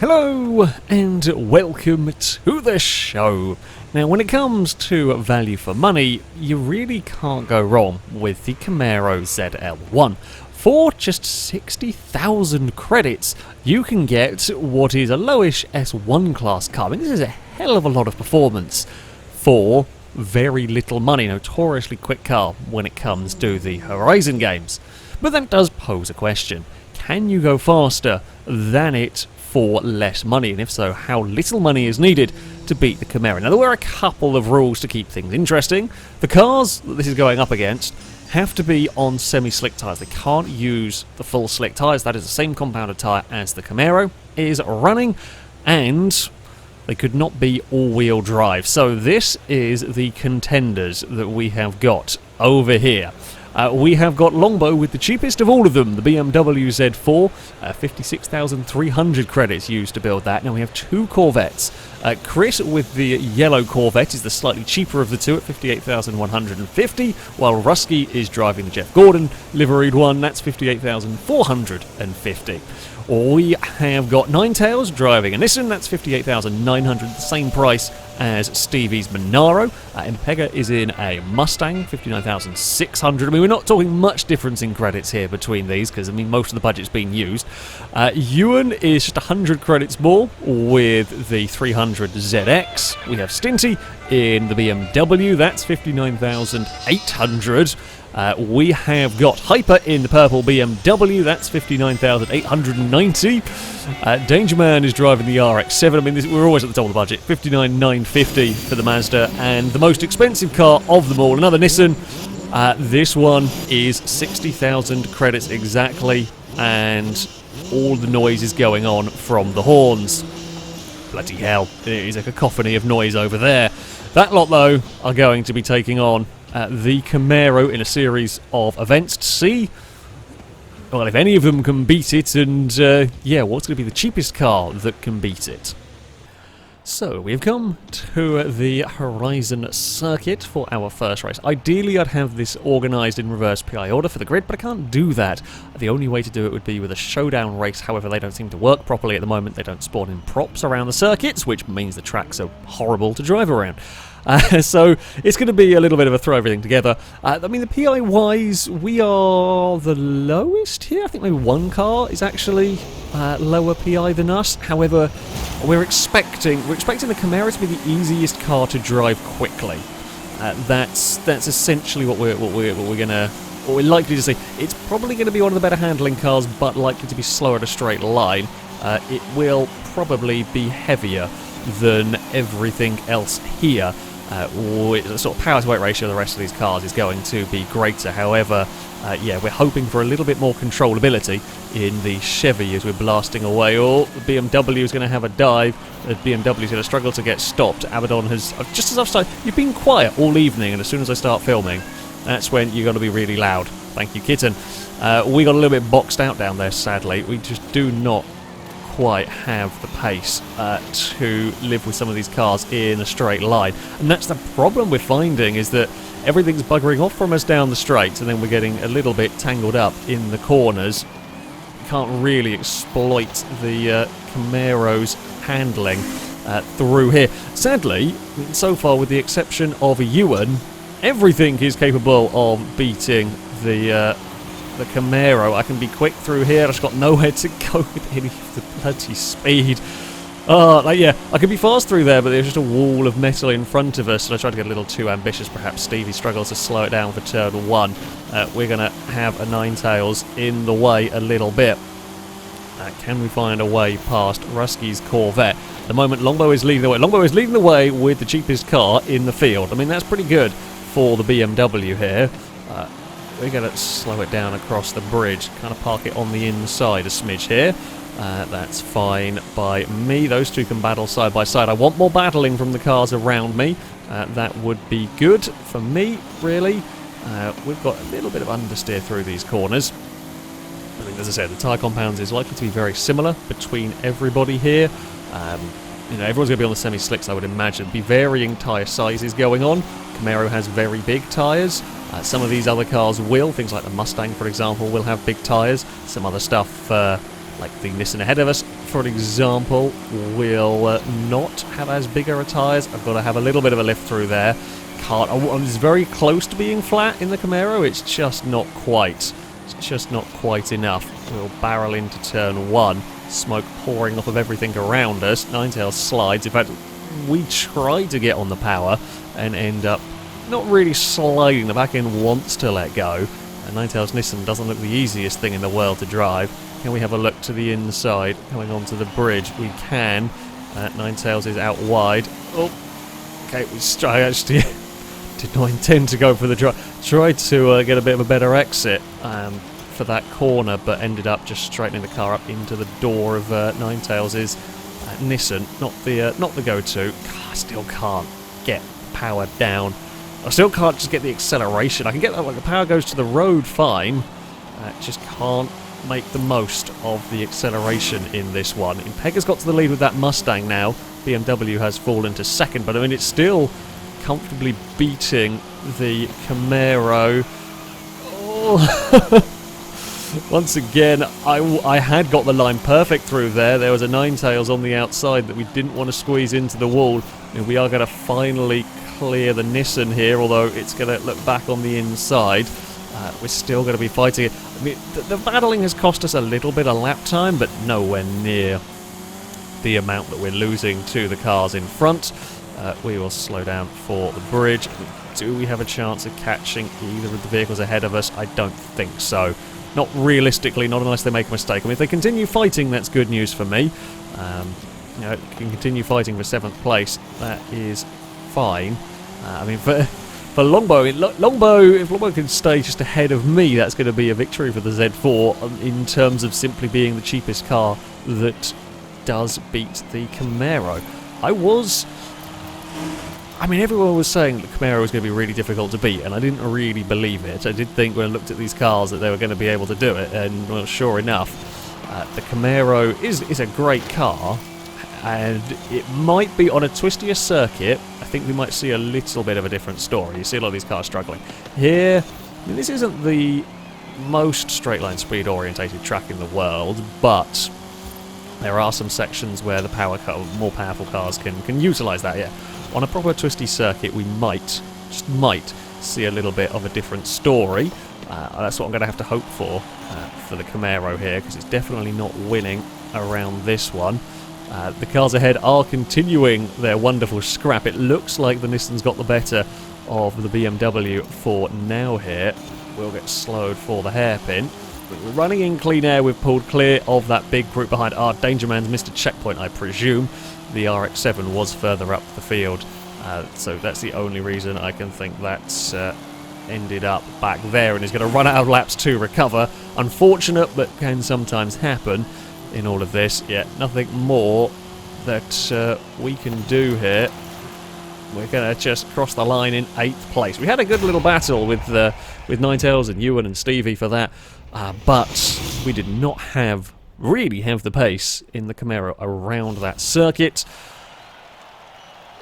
Hello and welcome to the show. Now when it comes to value for money, you really can't go wrong with the Camaro ZL1. For just 60,000 credits, you can get what is a lowish S1 class car. I mean, this is a hell of a lot of performance for very little money. Notoriously quick car when it comes to the Horizon games. But that does pose a question. Can you go faster than it for less money? And if so, how little money is needed to beat the Camaro? Now, there were a couple of rules to keep things interesting. The cars that this is going up against have to be on semi-slick tyres. They can't use the full slick tyres. That is the same compounded tyre as the Camaro is running, and they could not be all-wheel drive. So this is the contenders that we have got over here. We have got Longbow with the cheapest of all of them, the BMW Z4, 56,300 credits used to build that. Now we have two Corvettes. Chris with the yellow Corvette is the slightly cheaper of the two at 58,150, while Rusky is driving the Jeff Gordon liveried one, that's 58,450. We have got Ninetails driving a Nissan, that's 58,900, the same price as Stevie's Monaro. Impega is in a Mustang, 59,600. I mean, we're not talking much difference in credits here between these, because, I mean, most of the budget's been used. Ewan is just 100 credits more with the 300 ZX. We have Stinty in the BMW, that's 59,800. We have got Hyper in the purple BMW, that's 59,890. Danger Man is driving the RX-7. I mean, we're always at the top of the budget. 59,950 for the Mazda, and the most expensive car of them all, another Nissan. This one is 60,000 credits exactly, and all the noise is going on from the horns. Bloody hell, it is a cacophony of noise over there. That lot, though, are going to be taking on the Camaro in a series of events to see, well, if any of them can beat it, and yeah, what's going to be the cheapest car that can beat it. So, we've come to the Horizon circuit for our first race. Ideally, I'd have this organised in reverse PI order for the grid, but I can't do that. The only way to do it would be with a showdown race. However, they don't seem to work properly at the moment. They don't spawn in props around the circuits, which means the tracks are horrible to drive around. So it's going to be a little bit of a throw everything together. I mean, the PI-wise, we are the lowest here. I think maybe one car is actually lower PI than us. However, we're expecting the Camaro to be the easiest car to drive quickly. That's essentially what we're likely to see. It's probably going to be one of the better handling cars, but likely to be slower at a straight line. It will probably be heavier than everything else here. The sort of power to weight ratio of the rest of these cars is going to be greater. However, yeah, we're hoping for a little bit more controllability in the Chevy as we're blasting away. Oh, the BMW is going to have a dive. The BMW is going to struggle to get stopped. Abaddon has, just as I've started, you've been quiet all evening, and as soon as I start filming, that's when you're going to be really loud. Thank you, kitten. We got a little bit boxed out down there, sadly. We just do not quite have the pace to live with some of these cars in a straight line, and that's the problem we're finding, is that everything's buggering off from us down the straights, and then we're getting a little bit tangled up in the corners. Can't really exploit the Camaro's handling through here. Sadly, so far, with the exception of Ewan, everything is capable of beating the Camaro. I can be quick through here. I've just got nowhere to go with any of the bloody speed. Yeah, I could be fast through there, but there's just a wall of metal in front of us, and I tried to get a little too ambitious. Perhaps Stevie struggles to slow it down for turn one. We're going to have a Ninetails in the way a little bit. Can we find a way past Rusky's Corvette? At the moment, Longbow is leading the way. Longbow is leading the way with the cheapest car in the field. I mean, that's pretty good for the BMW here. We're going to slow it down across the bridge, kind of park it on the inside a smidge here. That's fine by me. Those two can battle side by side. I want more battling from the cars around me. That would be good for me, really. We've got a little bit of understeer through these corners. I mean, as I said, the tyre compounds is likely to be very similar between everybody here. You know, everyone's going to be on the semi-slicks, I would imagine. There'll be varying tyre sizes going on. Camaro has very big tyres. Some of these other cars will. Things like the Mustang, for example, will have big tyres. Some other stuff, like the Nissan ahead of us, for an example, will not have as bigger a tyres. I've got to have a little bit of a lift through there. I'm very close to being flat in the Camaro. It's just not quite. It's just not quite enough. We'll barrel into turn 1. Smoke pouring off of everything around us. Ninetails slides. In fact, we try to get on the power and end up not really sliding. The back end wants to let go. And Ninetails Nissan doesn't look the easiest thing in the world to drive. Can we have a look to the inside? Coming onto the bridge, we can. Ninetails is out wide. Oh, okay. I actually did not intend to go for the drive. Tried to get a bit of a better exit for that corner, but ended up just straightening the car up into the door of Ninetails' Nissan. Not the go-to. I still can't get power down. I still can't just get the acceleration. I can get that, like, the power goes to the road fine. Just can't make the most of the acceleration in this one. Pegga's got to the lead with that Mustang now. BMW has fallen to second, but I mean, it's still comfortably beating the Camaro. Oh. Once again, I had got the line perfect through there. There was a Ninetails on the outside that we didn't want to squeeze into the wall. And we are going to finally clear the Nissan here, although it's going to look back on the inside. We're still going to be fighting it. I mean, the battling has cost us a little bit of lap time, but nowhere near the amount that we're losing to the cars in front. We will slow down for the bridge. Do we have a chance of catching either of the vehicles ahead of us? I don't think so. Not realistically, not unless they make a mistake. I mean, if they continue fighting, that's good news for me. You know, can continue fighting for 7th place. That is fine. I mean, for Longbow, if Longbow can stay just ahead of me, that's going to be a victory for the Z4 in terms of simply being the cheapest car that does beat the Camaro. I mean, everyone was saying the Camaro was going to be really difficult to beat, and I didn't really believe it. I did think when I looked at these cars that they were going to be able to do it, and, well, sure enough, the Camaro is a great car, and it might be on a twistier circuit. I think we might see a little bit of a different story. You see a lot of these cars struggling. Here, I mean, this isn't the most straight-line speed-orientated track in the world, but there are some sections where the more powerful cars can utilise that, yeah. On a proper twisty circuit, we might, just might, see a little bit of a different story. That's what I'm going to have to hope for the Camaro here, because it's definitely not winning around this one. The cars ahead are continuing their wonderful scrap. It looks like the Nissan's got the better of the BMW for now here. We'll get slowed for the hairpin. We're running in clean air. We've pulled clear of that big group behind. Our Danger Man's missed a checkpoint, I presume. The RX-7 was further up the field, so that's the only reason I can think that's ended up back there, and is going to run out of laps to recover. Unfortunate, but can sometimes happen in all of this. Yeah, nothing more that we can do here. We're going to just cross the line in 8th place. We had a good little battle with Ninetails and Ewan and Stevie for that, but we did not really have the pace in the Camaro around that circuit.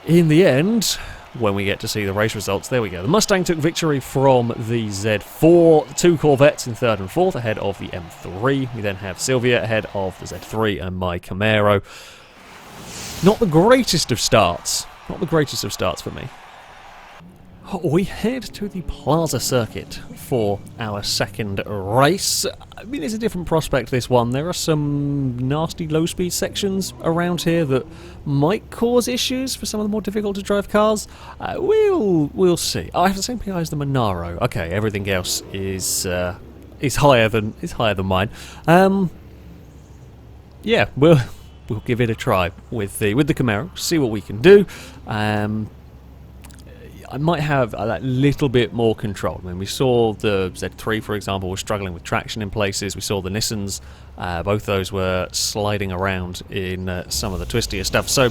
In the end, when we get to see the race results, there we go. The Mustang took victory from the Z4. 2 Corvettes in 3rd and 4th ahead of the M3. We then have Sylvia ahead of the Z3 and my Camaro. Not the greatest of starts. Not the greatest of starts for me. We head to the Plaza circuit for our second race. I mean, it's a different prospect, this one. There are some nasty low-speed sections around here that might cause issues for some of the more difficult to drive cars. We'll see. I have the same PI as the Monaro. Okay, everything else is higher than mine. Yeah, we'll give it a try with the Camaro. See what we can do. I might have that little bit more control. I mean, we saw the Z3, for example, was struggling with traction in places. We saw the Nissans, both those were sliding around in some of the twistier stuff. So,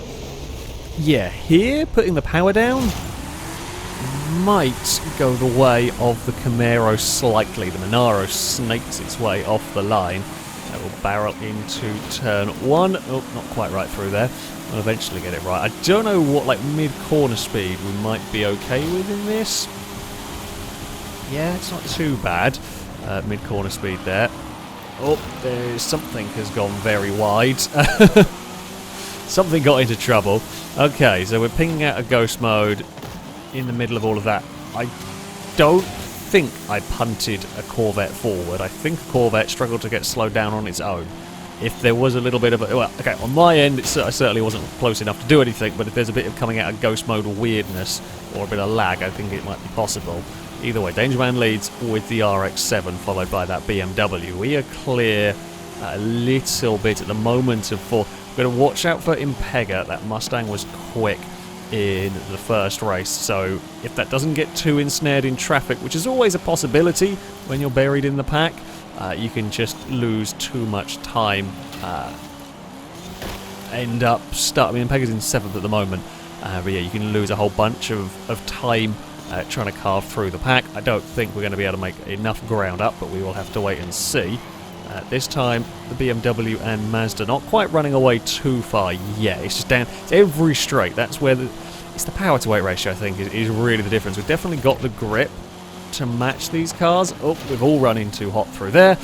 yeah, here, putting the power down might go the way of the Camaro slightly. The Monaro snakes its way off the line. It will barrel into turn 1. Oh, not quite right through there. I'll eventually get it right. I don't know what, like, mid-corner speed we might be okay with in this. Yeah, it's not too bad. Mid-corner speed there. Oh, there's something has gone very wide. Something got into trouble. Okay, so we're pinging out a ghost mode in the middle of all of that. I don't think I punted a Corvette forward. I think a Corvette struggled to get slowed down on its own. If there was a little bit of a... Well, okay, on my end, I certainly wasn't close enough to do anything, but if there's a bit of coming out of ghost mode weirdness or a bit of lag, I think it might be possible. Either way, Dangerman leads with the RX-7, followed by that BMW. We are clear a little bit at the moment of 4th. We're going to watch out for Impega. That Mustang was quick in the first race, so if that doesn't get too ensnared in traffic, which is always a possibility when you're buried in the pack, you can just lose too much time. End up stuck. I mean, Impega's in 7th at the moment, but yeah, you can lose a whole bunch of time trying to carve through the pack. I don't think we're going to be able to make enough ground up, but we will have to wait and see. This time, the BMW and Mazda not quite running away too far yet. It's just down. It's every straight. That's where it's the power to weight ratio, I think, is really the difference. We've definitely got the grip to match these cars. Oh, we've all run in too hot through there.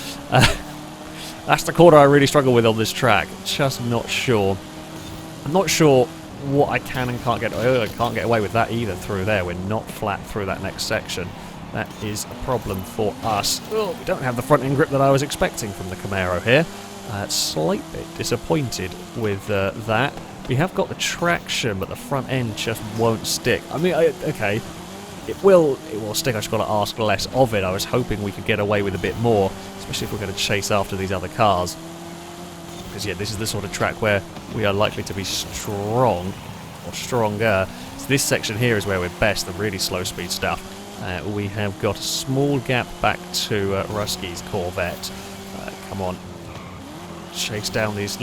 That's the corner I really struggle with on this track. Just not sure. I'm not sure what I can and can't get. I can't get away with that either through there. We're not flat through that next section. That is a problem for us. Oh, we don't have the front end grip that I was expecting from the Camaro here. Slight bit disappointed with that. We have got the traction, but the front end just won't stick. I mean, okay, it will stick. I just got to ask less of it. I was hoping we could get away with a bit more, especially if we're going to chase after these other cars. Because yeah, this is the sort of track where we are likely to be strong or stronger. So this section here is where we're best, the really slow speed stuff. We have got a small gap back to Rusky's Corvette. Come on, chase down these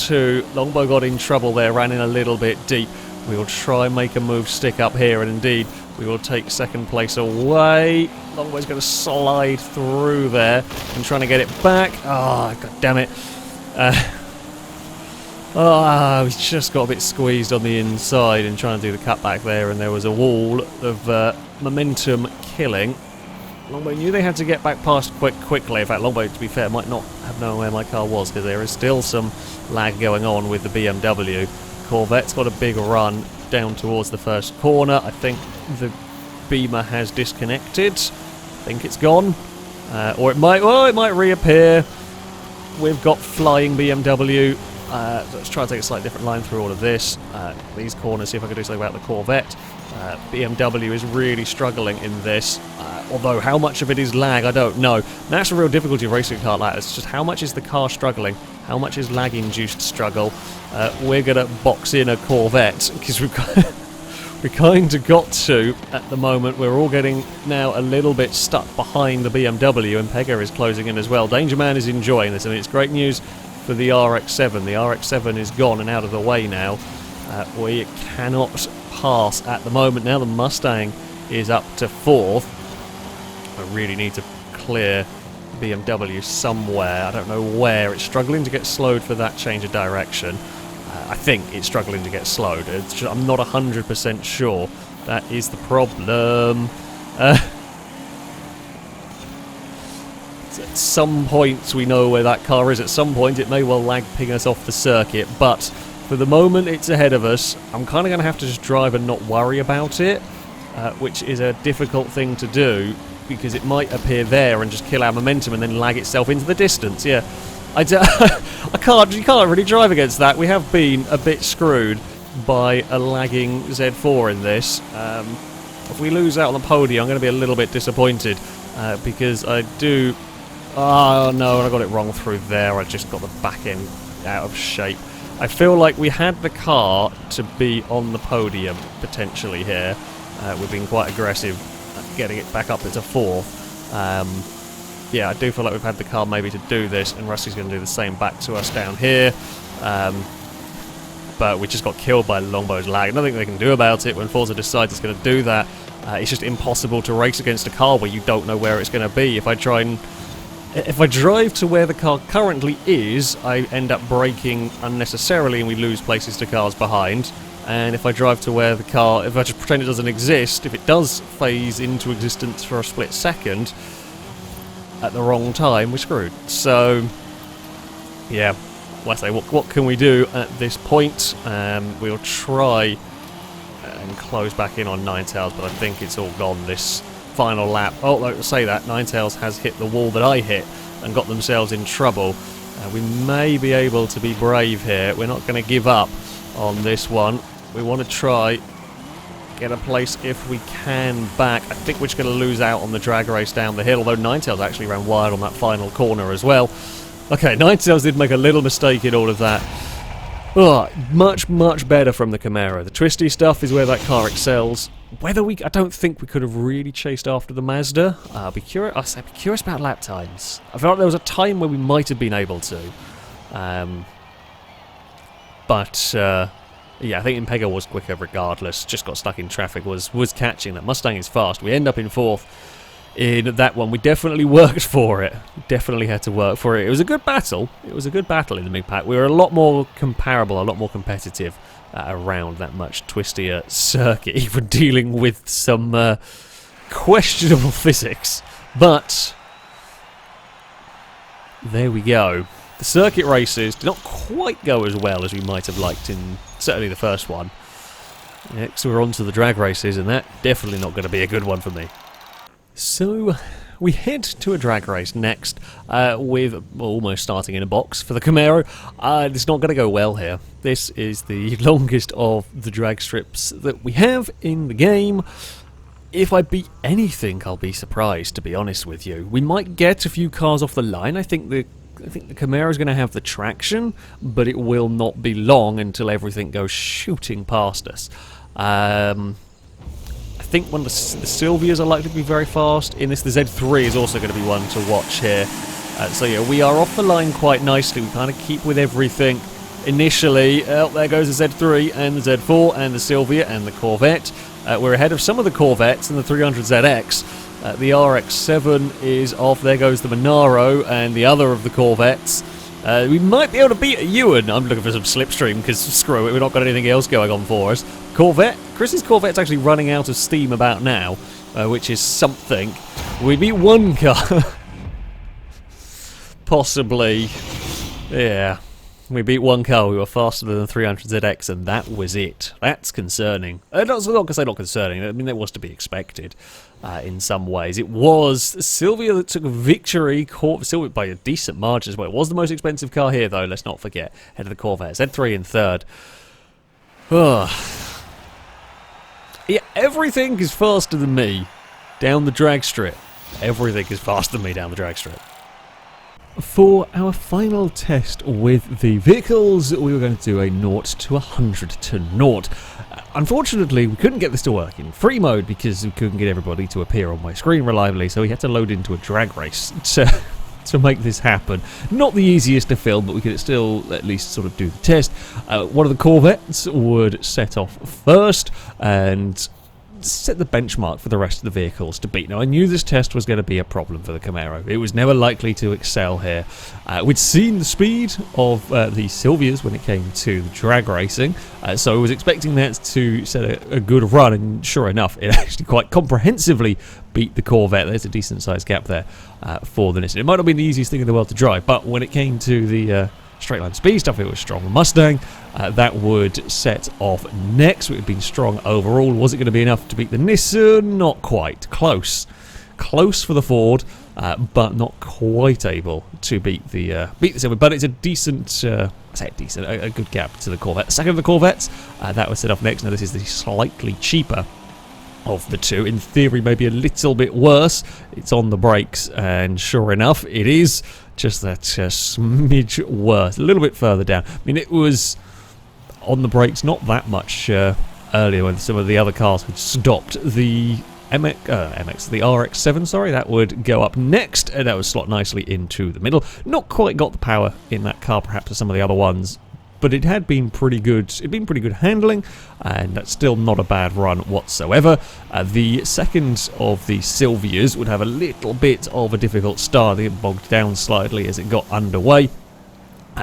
two. Longbow got in trouble there, ran in a little bit deep. We will try and make a move, stick up here, and indeed we will take second place away. Longbow's going to slide through there and trying to get it back. Oh, god damn it. We just got a bit squeezed on the inside and trying to do the cutback there, and there was a wall of momentum killing. Longbow knew they had to get back past quickly. In fact, Longbow, to be fair, might not have known where my car was because there is still some lag going on with the BMW. Corvette's got a big run down towards the first corner. I think the Beamer has disconnected. I think it's gone. Or it might reappear. We've got flying BMW. Let's try and take a slightly different line through all of this. These corners, see if I can do something about the Corvette. BMW is really struggling in this. Although how much of it is lag, I don't know. And that's a real difficulty of racing a car like this. It's just how much is the car struggling? How much is lag-induced struggle? We're going to box in a Corvette because we kind of got to at the moment. We're all getting now a little bit stuck behind the BMW, and Pega is closing in as well. Dangerman is enjoying this. I mean, it's great news for the RX-7. The RX-7 is gone and out of the way now. We cannot pass at the moment. Now the Mustang is up to 4th. I really need to clear BMW somewhere. I don't know where. It's struggling to get slowed for that change of direction. I think it's struggling to get slowed. I'm not 100% sure. That is the problem. At some points we know where that car is. At some point it may well lag ping us off the circuit, but for the moment it's ahead of us. I'm kind of going to have to just drive and not worry about it, which is a difficult thing to do because it might appear there and just kill our momentum and then lag itself into the distance. Yeah, you can't really drive against that. We have been a bit screwed by a lagging Z4 in this. If we lose out on the podium, I'm going to be a little bit disappointed because I do... Oh no, I got it wrong through there. I just got the back end out of shape. I feel like we had the car to be on the podium potentially here. We've been quite aggressive at getting it back up into 4th. Yeah, I do feel like we've had the car maybe to do this, and Rusty's going to do the same back to us down here. But we just got killed by Longbow's lag. Nothing they can do about it when Forza decides it's going to do that. It's just impossible to race against a car where you don't know where it's going to be. If I drive to where the car currently is, I end up braking unnecessarily and we lose places to cars behind. And if I drive to where the car, if I just pretend it doesn't exist, if it does phase into existence for a split second, at the wrong time, we're screwed. So, yeah, let's say, what can we do at this point? We'll try and close back in on Ninetales, but I think it's all gone this final lap. Oh, no, to say that, Ninetales has hit the wall that I hit and got themselves in trouble. We may be able to be brave here. We're not going to give up on this one. We want to try get a place if we can back. I think we're just going to lose out on the drag race down the hill, although Ninetales actually ran wide on that final corner as well. Okay, Ninetales did make a little mistake in all of that. Oh, much, much better from the Camaro. The twisty stuff is where that car excels. I don't think we could have really chased after the Mazda. I'll be curious about lap times. I felt like there was a time where we might have been able to. Yeah, I think Impega was quicker regardless. Just got stuck in traffic, was catching. That Mustang is fast. We end up in 4th in that one. We definitely worked for it. Definitely had to work for it. It was a good battle. It was a good battle in the mid-pack. We were a lot more comparable, a lot more competitive around that much twistier circuit, even dealing with some questionable physics. But there we go. The circuit races did not quite go as well as we might have liked in certainly the first one. Next we're on to the drag races, and that definitely not going to be a good one for me. So we head to a drag race next, with almost starting in a box for the Camaro. It's not going to go well here. This is the longest of the drag strips that we have in the game. If I beat anything, I'll be surprised, to be honest with you. We might get a few cars off the line. I think the Camaro is going to have the traction, but it will not be long until everything goes shooting past us. I think one of the Silvias are likely to be very fast. In this, the Z3 is also going to be one to watch here. So yeah, we are off the line quite nicely. We kind of keep with everything initially. There goes the Z3 and the Z4 and the Silvia and the Corvette. We're ahead of some of the Corvettes and the 300ZX. The RX-7 is off. There goes the Monaro and the other of the Corvettes. We might be able to beat a Ewan. I'm looking for some slipstream because screw it, we've not got anything else going on for us. Corvette. Chris's Corvette's actually running out of steam about now, which is something. We beat one car. Possibly. Yeah. We beat one car. We were faster than the 300ZX, and that was it. That's concerning. Not going to say not concerning. I mean, it was to be expected in some ways. It was Silvia that took victory, Silvia by a decent margin as well. It was the most expensive car here, though, let's not forget. Head of the Corvette. Z3 in 3rd. Yeah, everything is faster than me down the drag strip. Everything is faster than me down the drag strip. For our final test with the vehicles, we were going to do a 0 to 100 to 0. Unfortunately, we couldn't get this to work in free mode because we couldn't get everybody to appear on my screen reliably, so we had to load into a drag race to make this happen. Not the easiest to film, but we could still at least sort of do the test. One of the Corvettes would set off first and set the benchmark for the rest of the vehicles to beat. Now, I knew this test was going to be a problem for the Camaro. It was never likely to excel here. We'd seen the speed of the Silvias when it came to the drag racing, so I was expecting that to set a good run, and sure enough, it actually quite comprehensively beat the Corvette. There's a decent-sized gap there for the Nissan. It might not be the easiest thing in the world to drive, but when it came to the straight line speed stuff, it was strong. The Mustang, that would set off next. It had been strong overall. Was it going to be enough to beat the Nissan? Not quite. Close for the Ford, but not quite able to beat the Silver. But it's a decent, a good gap to the Corvette. Second of the Corvettes, that was set off next. Now this is the slightly cheaper of the two. In theory, maybe a little bit worse. It's on the brakes, and sure enough, it is just that smidge worse. A little bit further down. I mean, it was on the brakes not that much earlier when some of the other cars had stopped. The the RX-7, sorry, that would go up next, and that would slot nicely into the middle. Not quite got the power in that car, perhaps, as some of the other ones, but it had been pretty good. It'd been pretty good handling, and that's still not a bad run whatsoever. The second of the Silvias would have a little bit of a difficult start. It bogged down slightly as it got underway.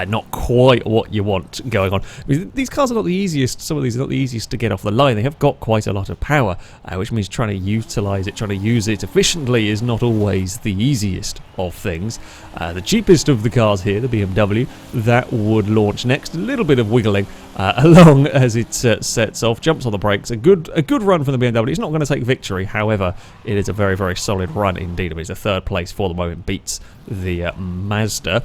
Not quite what you want going on. These cars are not the easiest. Some of these are not the easiest to get off the line. They have got quite a lot of power, which means trying to utilise it, trying to use it efficiently is not always the easiest of things. The cheapest of the cars here, the BMW, that would launch next. A little bit of wiggling along as it sets off, jumps on the brakes. A good run from the BMW. It's not going to take victory, however, it is a very, very solid run indeed. It's a third place for the moment, beats the Mazda.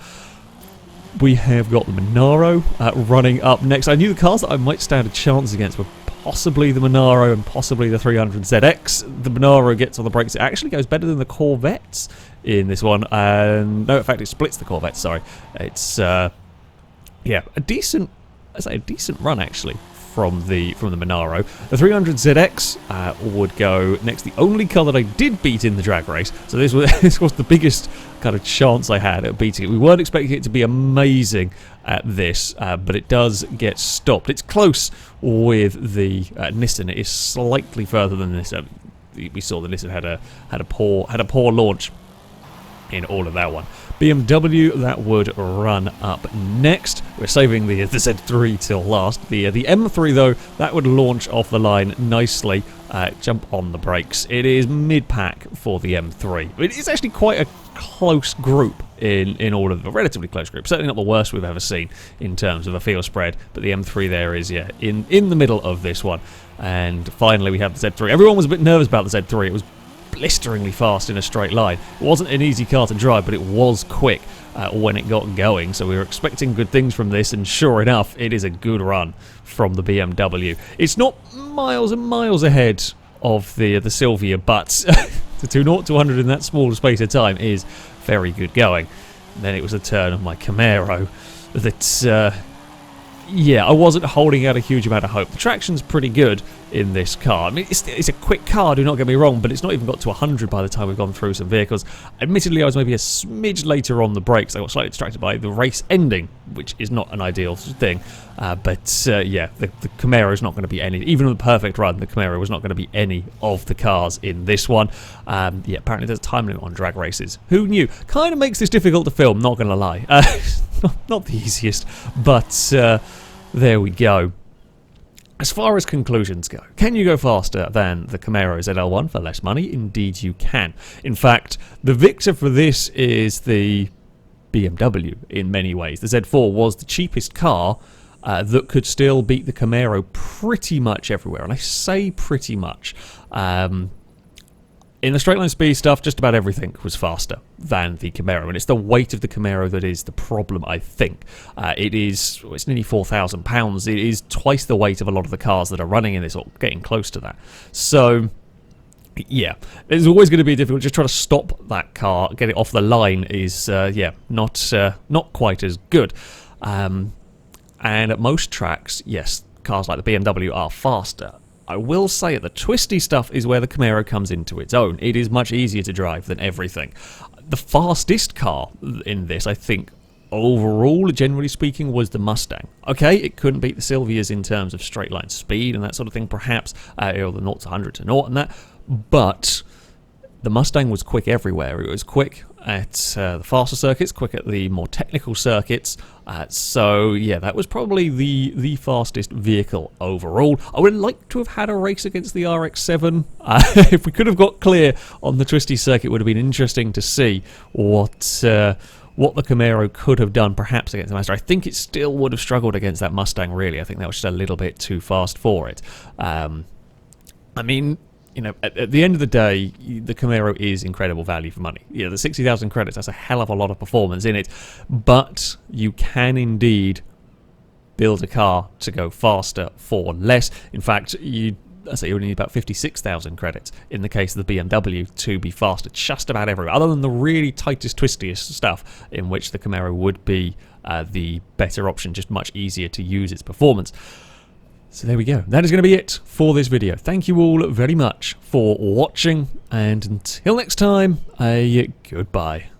We have got the Monaro running up next. I knew the cars that I might stand a chance against were possibly the Monaro and possibly the 300ZX. The Monaro gets on the brakes. It actually goes better than the Corvettes in this one. And no, in fact, it splits the Corvettes, sorry. It's, yeah, a decent run, actually, from the Monaro. The 300ZX would go next. The only car that I did beat in the drag race, so this was the biggest kind of chance I had at beating it. We weren't expecting it to be amazing at this, but it does get stopped. It's close with the Nissan. It is slightly further than this. We saw the Nissan had a poor launch in all of that one. BMW, that would run up next. We're saving the Z3 till last. The M3, though, that would launch off the line nicely. Jump on the brakes. It is mid-pack for the M3. It is actually quite a close group in all of them. A relatively close group. Certainly not the worst we've ever seen in terms of a field spread, but the M3 there is, yeah, in the middle of this one. And finally we have the Z3. Everyone was a bit nervous about the Z3. It was blisteringly fast in a straight line. It wasn't an easy car to drive, but it was quick when it got going, so we were expecting good things from this, and sure enough, it is a good run from the BMW. It's not miles and miles ahead of the Silvia, but to 0 to 100 in that small space of time is very good going. And then it was a turn of my Camaro that yeah, I wasn't holding out a huge amount of hope. The traction's pretty good in this car. I mean, it's a quick car, do not get me wrong, but it's not even got to 100 by the time we've gone through some vehicles. Admittedly, I was maybe a smidge later on the brakes. I got slightly distracted by the race ending, which is not an ideal thing. But yeah, the Camaro is not going to be any, even on the perfect run, the Camaro was not going to be any of the cars in this one. Yeah, apparently there's a time limit on drag races. Who knew? Kind of makes this difficult to film, not going to lie. Not the easiest, but there we go. As far as conclusions go, can you go faster than the Camaro ZL1 for less money? Indeed you can. In fact, the victor for this is the BMW in many ways. The Z4 was the cheapest car that could still beat the Camaro pretty much everywhere, and I say pretty much. In the straight line speed stuff, just about everything was faster than the Camaro, and it's the weight of the Camaro that is the problem, I think. It's nearly 4,000 pounds. It is twice the weight of a lot of the cars that are running in this, or getting close to that. So, yeah, it's always going to be difficult. Just trying to stop that car, get it off the line is, yeah, not quite as good. And at most tracks, yes, cars like the BMW are faster. I will say it, the twisty stuff is where the Camaro comes into its own. It is much easier to drive than everything. The fastest car in this, I think, overall, generally speaking, was the Mustang. Okay, it couldn't beat the Silvias in terms of straight line speed and that sort of thing, perhaps, or the 0 to 100 to 0 and that, but the Mustang was quick everywhere. It was quick at the faster circuits, quick at the more technical circuits. So yeah, that was probably the fastest vehicle overall. I would like to have had a race against the RX-7. If we could have got clear on the twisty circuit, it would have been interesting to see what the Camaro could have done perhaps against the Mazda. I think it still would have struggled against that Mustang, really. I think that was just a little bit too fast for it. I mean, you know, at the end of the day, the Camaro is incredible value for money. Yeah, the 60,000 credits, that's a hell of a lot of performance in it. But you can indeed build a car to go faster for less. In fact, you only need about 56,000 credits in the case of the BMW to be faster just about everywhere, other than the really tightest, twistiest stuff in which the Camaro would be the better option, just much easier to use its performance. So there we go. That is going to be it for this video. Thank you all very much for watching, and until next time, a goodbye.